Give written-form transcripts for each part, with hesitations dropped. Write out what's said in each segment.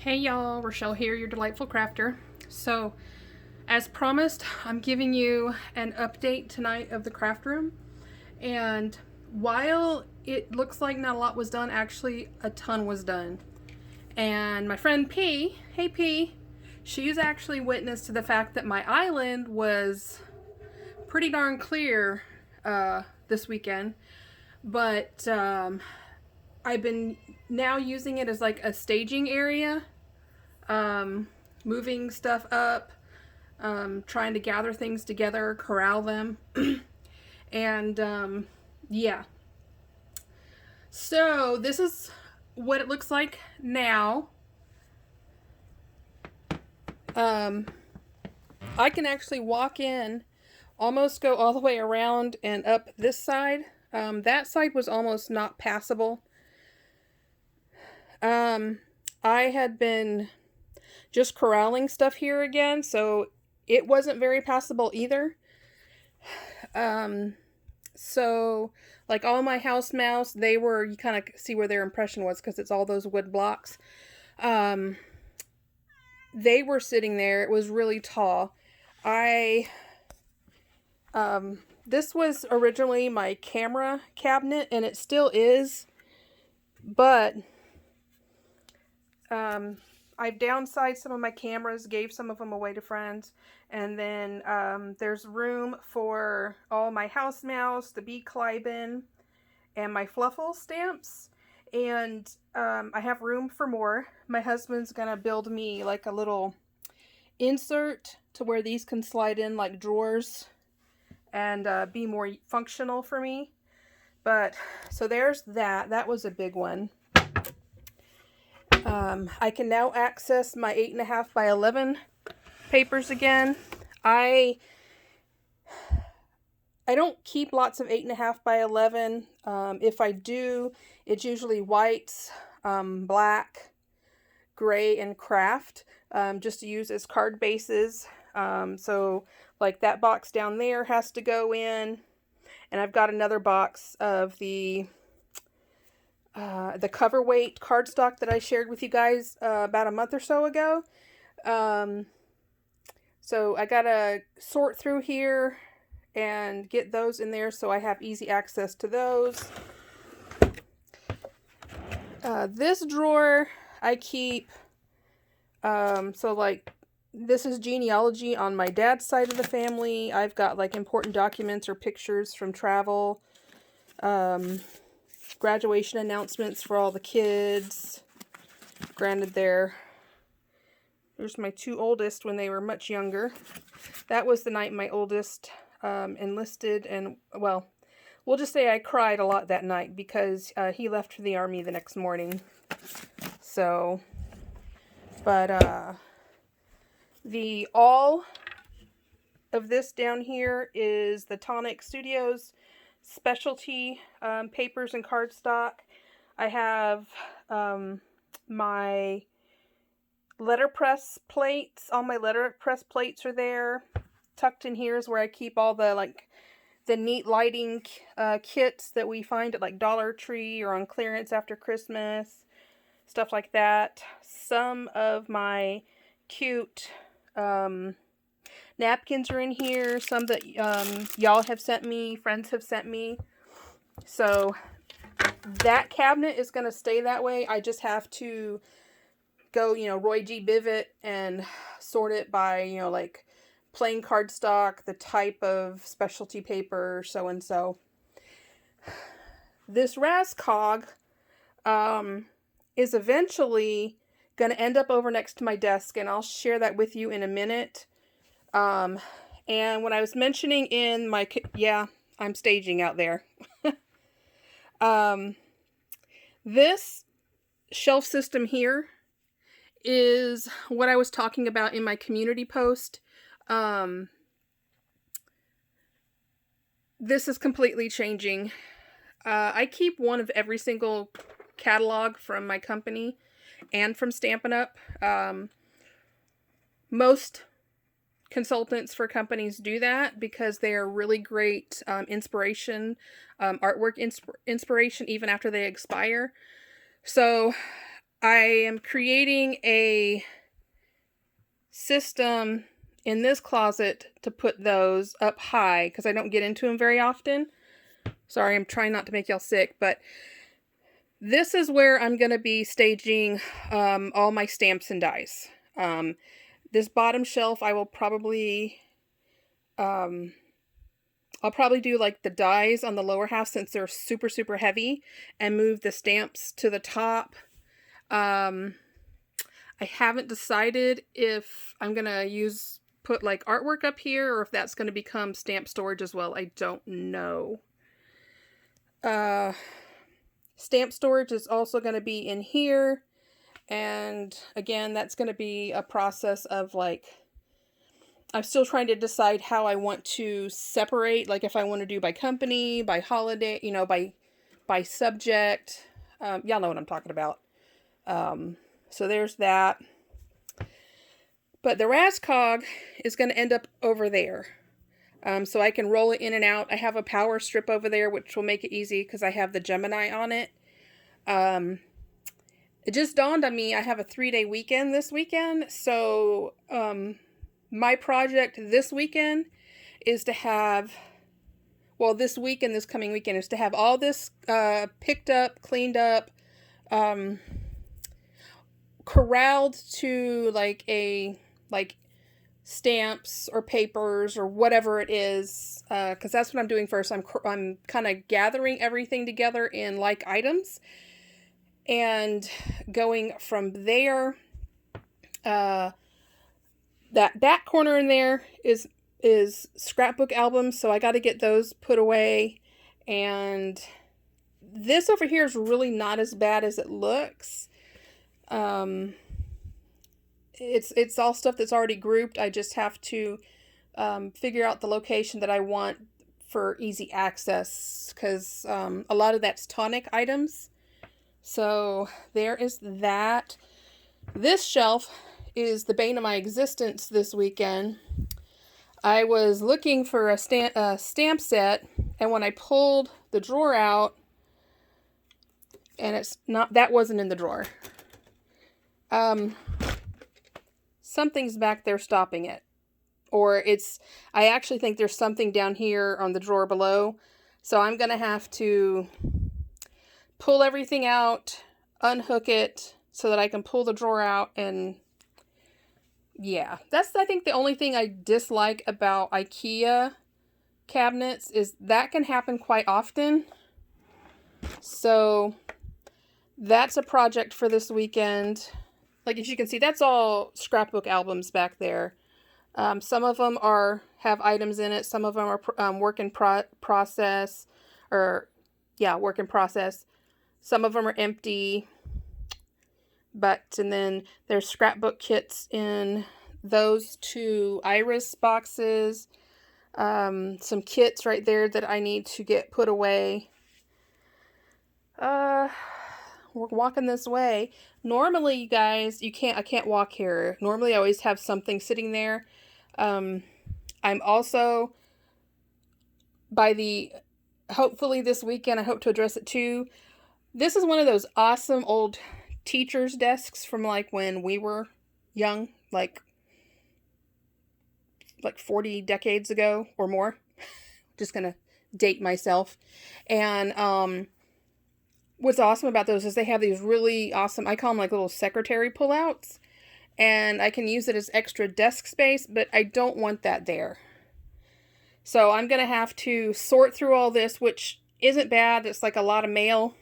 Hey y'all, Rochelle here, your delightful crafter. So, as promised, I'm giving you an update tonight of the craft room. And while it looks like not a lot was done, actually a ton was done. And my friend P, hey P, she's actually witness to the fact that my island was pretty darn clear this weekend. But I've been now using it as like a staging area, moving stuff up, trying to gather things together, corral them. And yeah. So this is what it looks like now. I can actually walk in, almost go all the way around and up this side. That side was almost not passable. I had been just corralling stuff here again, so it wasn't very passable either. So like all my house mouse, they were, you kind of see where their impression was because it's all those wood blocks. They were sitting there. It was really tall. This was originally my camera cabinet, and it still is, but I've downsized some of my cameras, gave some of them away to friends, and then there's room for all my house mouse, the bee clibin, and my fluffle stamps, and I have room for more. My husband's gonna build me like a little insert to where these can slide in like drawers and be more functional for me. But so there's that. That was a big one. I can now access my 8.5 by 11 papers again. I don't keep lots of 8.5 by 11. If I do, it's usually whites, black, gray, and craft, just to use as card bases. So like that box down there has to go in, and I've got another box of the cover weight cardstock that I shared with you guys about a month or so ago. So I gotta sort through here and get those in there so I have easy access to those. This drawer I keep, so like this is genealogy on my dad's side of the family. I've got like important documents or pictures from travel, graduation announcements for all the kids. Granted, there's my two oldest when they were much younger. That was the night my oldest enlisted, and well, we'll just say I cried a lot that night because he left for the Army the next morning. So, but the all of this down here is the Tonic Studios specialty papers and cardstock. I have my letterpress plates. All my letterpress plates are there. Tucked in here is where I keep all the the neat lighting kits that we find at like Dollar Tree or on clearance after Christmas, stuff like that. Some of my cute napkins are in here. Some that y'all have sent me, friends have sent me. So that cabinet is going to stay that way. I just have to go, Roy G. Bivet and sort it by, like plain cardstock, the type of specialty paper, so and so. This Rascog is eventually going to end up over next to my desk, and I'll share that with you in a minute. And when I was mentioning in my, yeah, I'm staging out there. This shelf system here is what I was talking about in my community post. This is completely changing. I keep one of every single catalog from my company and from Stampin' Up. Most consultants for companies do that because they are really great inspiration, artwork inspiration even after they expire. So I am creating a system in this closet to put those up high because I don't get into them very often. Sorry, I'm trying not to make y'all sick, but this is where I'm going to be staging all my stamps and dies. This bottom shelf, I will probably, I'll probably do like the dies on the lower half since they're super, super heavy, and move the stamps to the top. I haven't decided if I'm going to put like artwork up here or if that's going to become stamp storage as well. I don't know. Stamp storage is also going to be in here. And again, that's going to be a process of like, I'm still trying to decide how I want to separate, like if I want to do by company, by holiday, you know, by subject. Y'all know what I'm talking about. So there's that. But the Rascog is going to end up over there. So I can roll it in and out. I have a power strip over there, which will make it easy because I have the Gemini on it. It just dawned on me I have a 3-day weekend this weekend. So my project this weekend is to have, well, this week and this coming weekend is to have all this picked up, cleaned up, corralled to like stamps or papers or whatever it is, because that's what I'm doing first. I'm kind of gathering everything together in like items and going from there. That corner in there is scrapbook albums, so I got to get those put away. And this over here is really not as bad as it looks. It's all stuff that's already grouped. I just have to figure out the location that I want for easy access, because a lot of that's tonic items. So there is that. This shelf is the bane of my existence this weekend. I was looking for a stamp set, and when I pulled the drawer out, and that wasn't in the drawer. Something's back there stopping it. Or I actually think there's something down here on the drawer below. So I'm going to have to pull everything out, unhook it so that I can pull the drawer out. And yeah, that's, I think, the only thing I dislike about IKEA cabinets is that can happen quite often. So that's a project for this weekend. Like, as you can see, that's all scrapbook albums back there. Some of them have items in it. Some of them are work in process. Work in process. Some of them are empty. And then there's scrapbook kits in those 2 iris boxes. Some kits right there that I need to get put away. We're walking this way. Normally, you guys, I can't walk here. Normally, I always have something sitting there. I'm also, hopefully this weekend, I hope to address it too. This is one of those awesome old teacher's desks from like when we were young, like 40 decades ago or more. Just gonna date myself. And, what's awesome about those is they have these really awesome, I call them like little secretary pullouts, and I can use it as extra desk space, but I don't want that there. So I'm going to have to sort through all this, which isn't bad. It's like a lot of mail,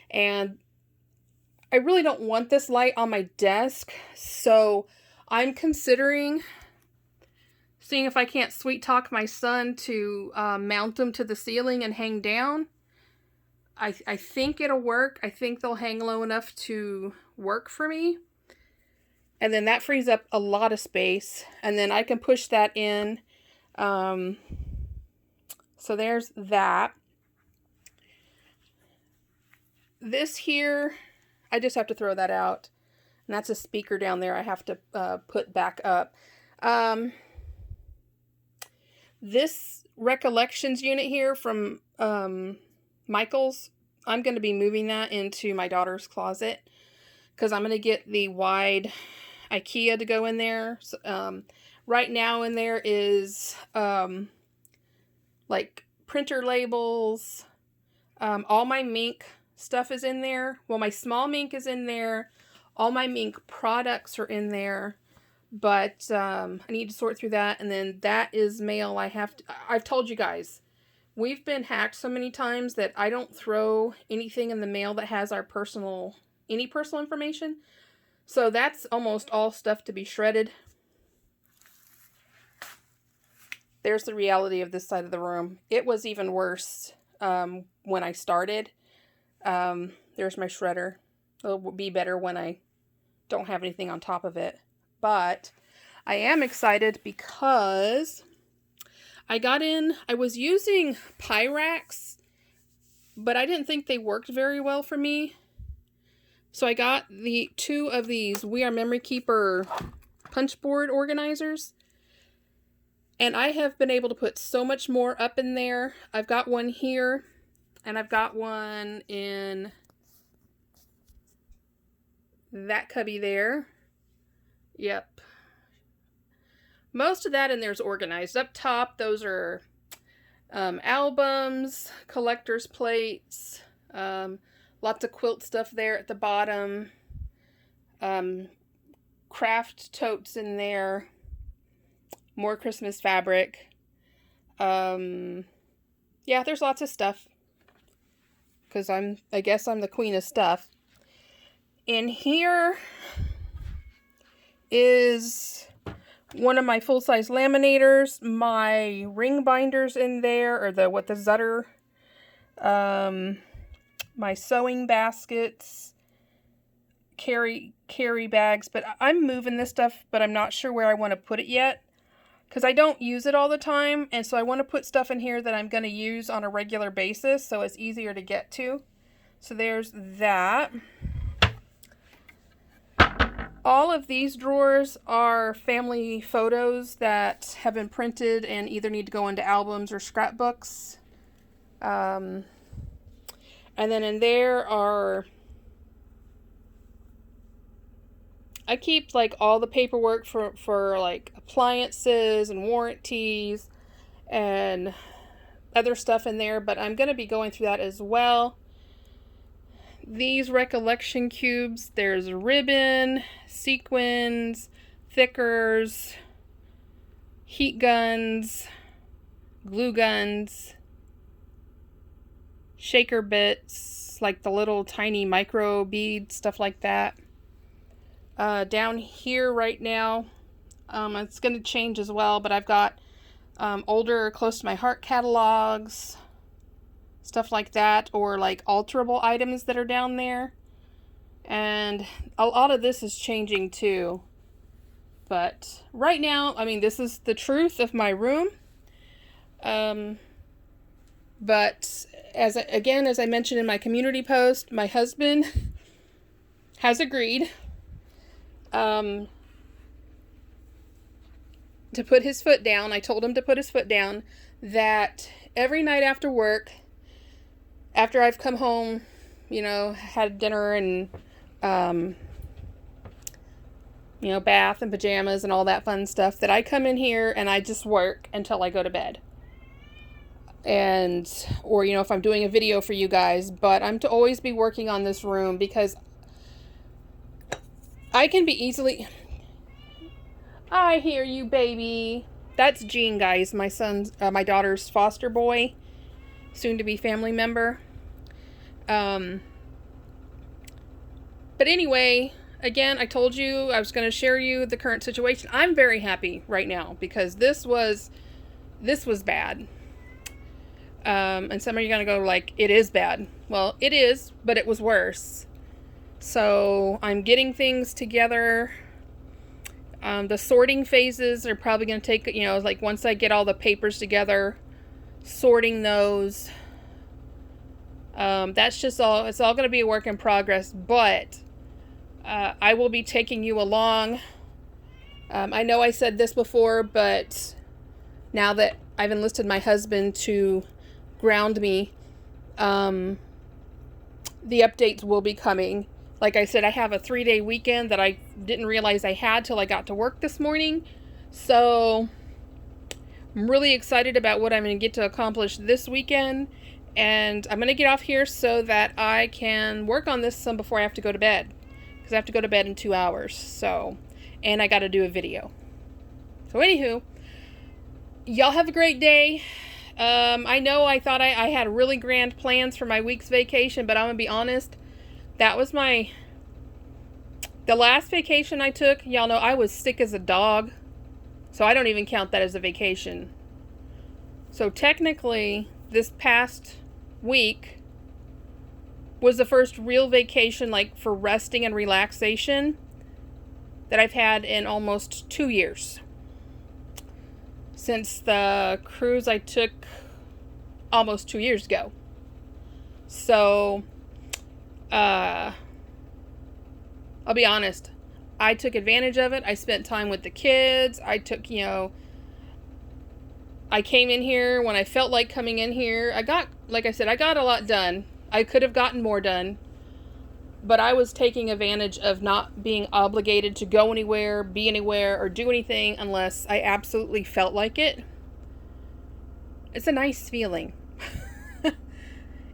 and I really don't want this light on my desk. So I'm considering seeing if I can't sweet talk my son to mount them to the ceiling and hang down. I think it'll work. I think they'll hang low enough to work for me. And then that frees up a lot of space. And then I can push that in. So there's that. This here, I just have to throw that out. And that's a speaker down there I have to put back up. This Recollections unit here from Michael's, I'm going to be moving that into my daughter's closet. because I'm going to get the wide IKEA to go in there. So, right now in there is like printer labels. All my mink stuff is in there. Well, my small mink is in there. All my mink products are in there. But I need to sort through that. And then that is mail I've told you guys, we've been hacked so many times that I don't throw anything in the mail that has our any personal information. So that's almost all stuff to be shredded. There's the reality of this side of the room. It was even worse when I started. There's my shredder. It'll be better when I don't have anything on top of it. But I am excited because I was using Pyrax, but I didn't think they worked very well for me. So I got the 2 of these We Are Memory Keeper punch board organizers. And I have been able to put so much more up in there. I've got one here, and I've got one in that cubby there. Yep. Most of that in there is organized. Up top, those are albums, collector's plates, lots of quilt stuff there at the bottom, craft totes in there, more Christmas fabric. Yeah, there's lots of stuff, because I guess I'm the queen of stuff. In here is one of my full-size laminators, my ring binders in there, or the Zutter, my sewing baskets, carry bags, but I'm moving this stuff, but I'm not sure where I want to put it yet, because I don't use it all the time, and so I want to put stuff in here that I'm going to use on a regular basis, so it's easier to get to. So there's that. All of these drawers are family photos that have been printed and either need to go into albums or scrapbooks. And then in there I keep like all the paperwork for like appliances and warranties and other stuff in there, but I'm going to be going through that as well. These recollection cubes, there's ribbon, sequins, thickers, heat guns, glue guns, shaker bits, like the little tiny micro beads, stuff like that. Down here right now, it's going to change as well, but I've got older Close to My Heart catalogs, stuff like that, or like alterable items that are down there. And a lot of this is changing too. But right now, I mean, this is the truth of my room. But as I mentioned in my community post, my husband has agreed to put his foot down. I told him to put his foot down, that every night after work, after I've come home, you know, had dinner and, you know, bath and pajamas and all that fun stuff, that I come in here and I just work until I go to bed. And, or, you know, if I'm doing a video for you guys, but I'm to always be working on this room, because I can be easily... I hear you, baby. That's Gene, guys, my my daughter's foster boy, soon to be family member. But anyway, again, I told you I was going to share you the current situation. I'm very happy right now, because this was bad. And some of you are going to go like, it is bad. Well, it is, but it was worse. So I'm getting things together. The sorting phases are probably going to take, you know, like once I get all the papers together, sorting those. That's just all, it's all going to be a work in progress, but I will be taking you along. I know I said this before, but now that I've enlisted my husband to ground me, the updates will be coming, Like I said, I have a 3-day weekend that I didn't realize I had till I got to work this morning. So I'm really excited about what I'm going to get to accomplish this weekend. And I'm going to get off here so that I can work on this some before I have to go to bed. Because I have to go to bed in 2 hours. So, and I got to do a video. So anywho, y'all have a great day. I know I thought I had really grand plans for my week's vacation, but I'm going to be honest. That was the last vacation I took. Y'all know I was sick as a dog. So I don't even count that as a vacation. So technically, this past week was the first real vacation, like for resting and relaxation, that I've had in almost 2 years. Since the cruise I took almost 2 years ago. So, I'll be honest. I took advantage of it. I spent time with the kids. I took, I came in here when I felt like coming in here. Like I said, I got a lot done. I could have gotten more done. But I was taking advantage of not being obligated to go anywhere, be anywhere, or do anything unless I absolutely felt like it. It's a nice feeling.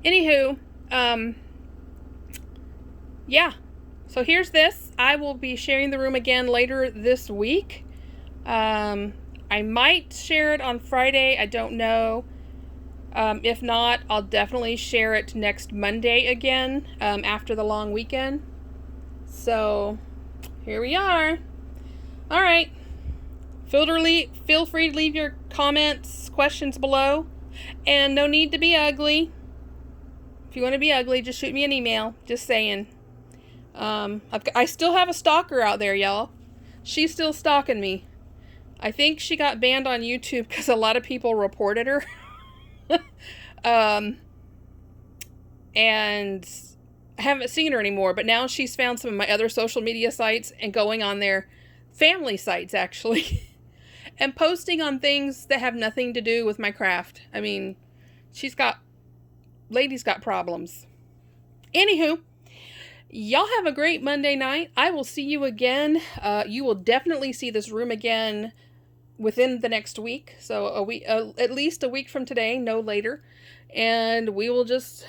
Anywho, yeah. So here's this. I will be sharing the room again later this week. I might share it on Friday. I don't know. If not, I'll definitely share it next Monday again, after the long weekend. So, here we are. All right. Feel free to leave your comments, questions below. And no need to be ugly. If you want to be ugly, just shoot me an email. Just saying. I still have a stalker out there, y'all. She's still stalking me. I think she got banned on YouTube because a lot of people reported her. And I haven't seen her anymore, but now she's found some of my other social media sites and going on their family sites, actually, and posting on things that have nothing to do with my craft. I mean, lady's got problems. Anywho, y'all have a great Monday night. I will see you again. You will definitely see this room again within the next week. So a week, at least a week from today, no later. And I'll just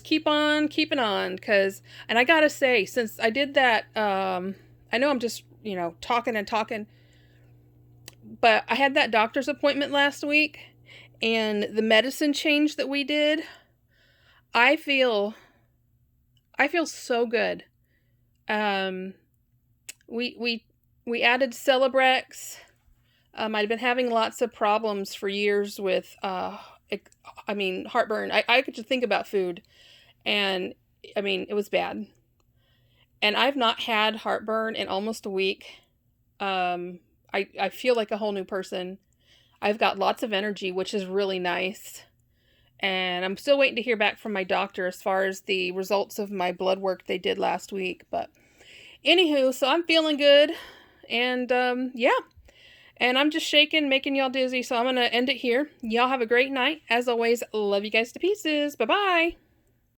keep on keeping on. And I gotta say, since I did that, I know I'm just, talking and talking, but I had that doctor's appointment last week, and the medicine change that we did, I feel so good. We added Celebrex. I'd been having lots of problems for years with, heartburn. I could just think about food, and it was bad. And I've not had heartburn in almost a week. I feel like a whole new person. I've got lots of energy, which is really nice. And I'm still waiting to hear back from my doctor as far as the results of my blood work they did last week. But anywho, so I'm feeling good. And yeah. And I'm just shaking, making y'all dizzy. So I'm going to end it here. Y'all have a great night. As always, love you guys to pieces. Bye-bye.